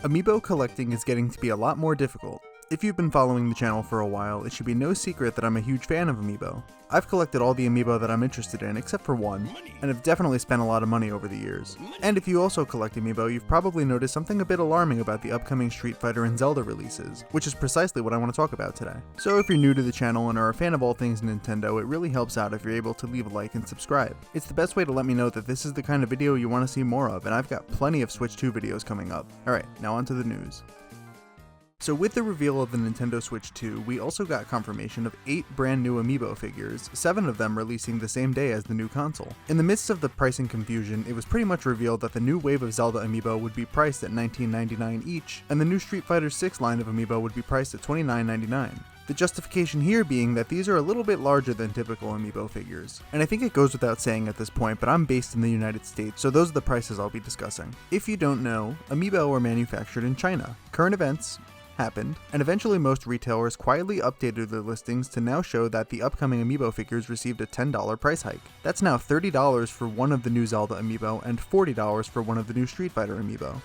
Amiibo collecting is getting to be a lot more difficult. If you've been following the channel for a while, it should be no secret that I'm a huge fan of Amiibo. I've collected all the Amiibo that I'm interested in except for one, and have definitely spent a lot of money over the years. And if you also collect Amiibo, you've probably noticed something a bit alarming about the upcoming Street Fighter and Zelda releases, which is precisely what I want to talk about today. So if you're new to the channel and are a fan of all things Nintendo, it really helps out if you're able to leave a like and subscribe. It's the best way to let me know that this is the kind of video you want to see more of, and I've got plenty of Switch 2 videos coming up. Alright, now on to the news. So with the reveal of the Nintendo Switch 2, we also got confirmation of 8 brand new Amiibo figures, 7 of them releasing the same day as the new console. In the midst of the pricing confusion, it was pretty much revealed that the new wave of Zelda Amiibo would be priced at $19.99 each, and the new Street Fighter 6 line of Amiibo would be priced at $29.99. The justification here being that these are a little bit larger than typical Amiibo figures. And I think it goes without saying at this point, but I'm based in the United States, so those are the prices I'll be discussing. If you don't know, Amiibo are manufactured in China. Current events happened, and eventually most retailers quietly updated their listings to now show that the upcoming Amiibo figures received a $10 price hike. That's now $30 for one of the new Zelda Amiibo and $40 for one of the new Street Fighter Amiibo.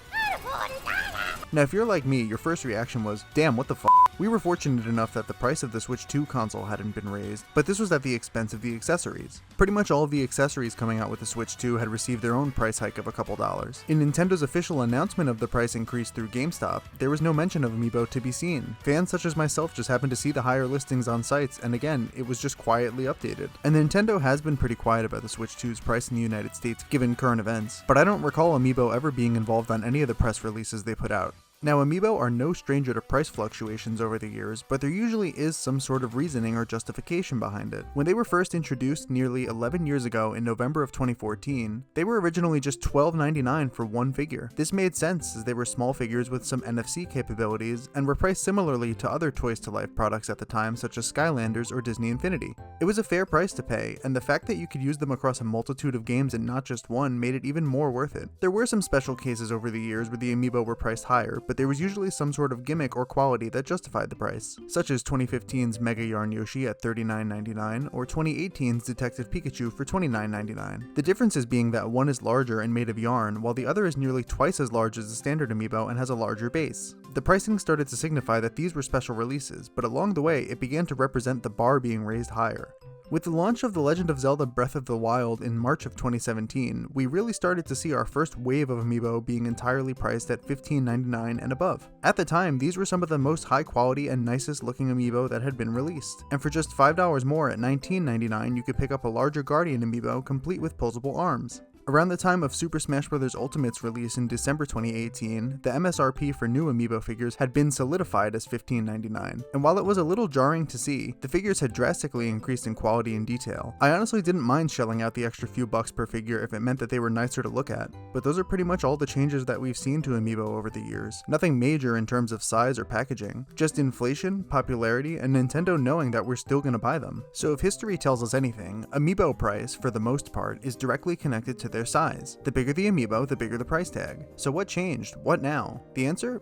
Now if you're like me, your first reaction was, damn, what the f***? We were fortunate enough that the price of the Switch 2 console hadn't been raised, but this was at the expense of the accessories. Pretty much all of the accessories coming out with the Switch 2 had received their own price hike of a couple dollars. In Nintendo's official announcement of the price increase through GameStop, there was no mention of Amiibo to be seen. Fans such as myself just happened to see the higher listings on sites, and again, it was just quietly updated. And Nintendo has been pretty quiet about the Switch 2's price in the United States given current events, but I don't recall Amiibo ever being involved on any of the press releases they put out. Now, Amiibo are no stranger to price fluctuations over the years, but there usually is some sort of reasoning or justification behind it. When they were first introduced nearly 11 years ago in November of 2014, they were originally just $12.99 for one figure. This made sense as they were small figures with some NFC capabilities and were priced similarly to other Toys to Life products at the time such as Skylanders or Disney Infinity. It was a fair price to pay, and the fact that you could use them across a multitude of games and not just one made it even more worth it. There were some special cases over the years where the Amiibo were priced higher, but there was usually some sort of gimmick or quality that justified the price, such as 2015's Mega Yarn Yoshi at $39.99 or 2018's Detective Pikachu for $29.99. The differences being that one is larger and made of yarn, while the other is nearly twice as large as the standard Amiibo and has a larger base. The pricing started to signify that these were special releases, but along the way it began to represent the bar being raised higher. With the launch of The Legend of Zelda Breath of the Wild in March of 2017, we really started to see our first wave of Amiibo being entirely priced at $15.99 and above. At the time, these were some of the most high quality and nicest looking Amiibo that had been released, and for just $5 more at $19.99 you could pick up a larger Guardian Amiibo complete with posable arms. Around the time of Super Smash Bros. Ultimate's release in December 2018, the MSRP for new Amiibo figures had been solidified as $15.99, and while it was a little jarring to see, the figures had drastically increased in quality and detail. I honestly didn't mind shelling out the extra few bucks per figure if it meant that they were nicer to look at, but those are pretty much all the changes that we've seen to Amiibo over the years. Nothing major in terms of size or packaging, just inflation, popularity, and Nintendo knowing that we're still gonna buy them. So if history tells us anything, Amiibo price, for the most part, is directly connected to their size. The bigger the Amiibo, the bigger the price tag. So what changed? What now? The answer?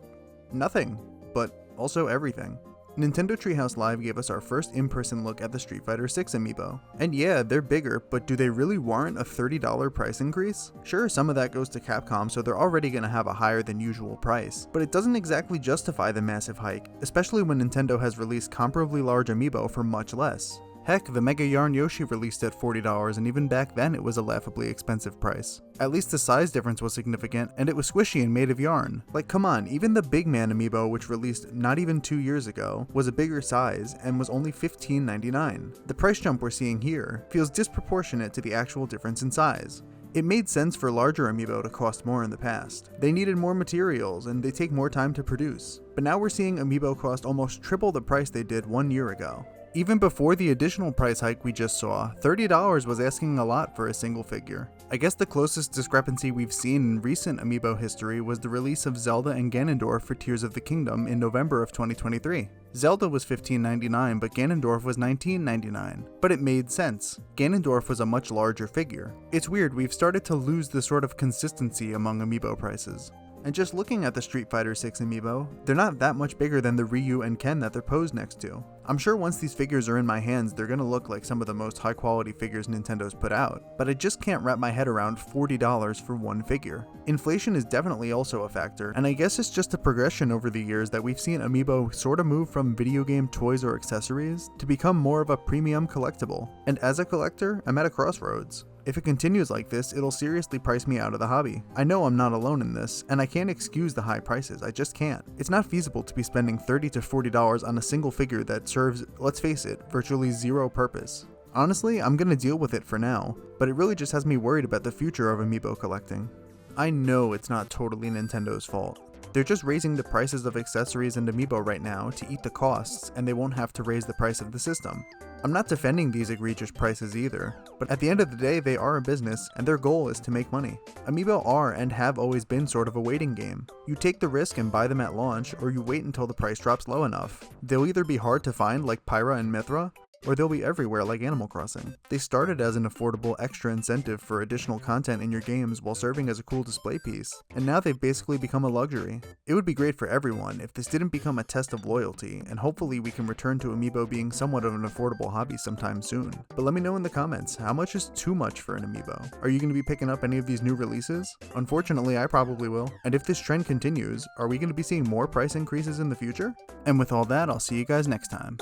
Nothing. But also everything. Nintendo Treehouse Live gave us our first in-person look at the Street Fighter 6 Amiibo. And yeah, they're bigger, but do they really warrant a $30 price increase? Sure, some of that goes to Capcom, so they're already gonna have a higher than usual price, but it doesn't exactly justify the massive hike, especially when Nintendo has released comparably large Amiibo for much less. Heck, the Mega Yarn Yoshi released at $40, and even back then it was a laughably expensive price. At least the size difference was significant, and it was squishy and made of yarn. Like, come on, even the Big Man Amiibo, which released not even 2 years ago, was a bigger size and was only $15.99. The price jump we're seeing here feels disproportionate to the actual difference in size. It made sense for larger Amiibo to cost more in the past. They needed more materials, and they take more time to produce. But now we're seeing Amiibo cost almost triple the price they did 1 year ago. Even before the additional price hike we just saw, $30 was asking a lot for a single figure. I guess the closest discrepancy we've seen in recent Amiibo history was the release of Zelda and Ganondorf for Tears of the Kingdom in November of 2023. Zelda was $15.99, but Ganondorf was $19.99. But it made sense. Ganondorf was a much larger figure. It's weird, we've started to lose the sort of consistency among Amiibo prices. And just looking at the Street Fighter 6 amiibo, they're not that much bigger than the Ryu and Ken that they're posed next to. I'm sure once these figures are in my hands, they're gonna look like some of the most high quality figures Nintendo's put out, but I just can't wrap my head around $40 for one figure. Inflation is definitely also a factor, and I guess it's just a progression over the years that we've seen amiibo sort of move from video game toys or accessories to become more of a premium collectible. And as a collector, I'm at a crossroads. If it continues like this, it'll seriously price me out of the hobby. I know I'm not alone in this, and I can't excuse the high prices, I just can't. It's not feasible to be spending $30 to $40 on a single figure that serves, let's face it, virtually zero purpose. Honestly, I'm gonna deal with it for now, but it really just has me worried about the future of amiibo collecting. I know it's not totally Nintendo's fault. They're just raising the prices of accessories and amiibo right now to eat the costs, and they won't have to raise the price of the system. I'm not defending these egregious prices either, but at the end of the day they are a business and their goal is to make money. Amiibo are and have always been sort of a waiting game. You take the risk and buy them at launch, or you wait until the price drops low enough. They'll either be hard to find like Pyra and Mithra, or they'll be everywhere like Animal Crossing. They started as an affordable extra incentive for additional content in your games while serving as a cool display piece, and now they've basically become a luxury. It would be great for everyone if this didn't become a test of loyalty, and hopefully we can return to amiibo being somewhat of an affordable hobby sometime soon. But let me know in the comments, how much is too much for an amiibo? Are you going to be picking up any of these new releases? Unfortunately, I probably will. And if this trend continues, are we going to be seeing more price increases in the future? And with all that, I'll see you guys next time.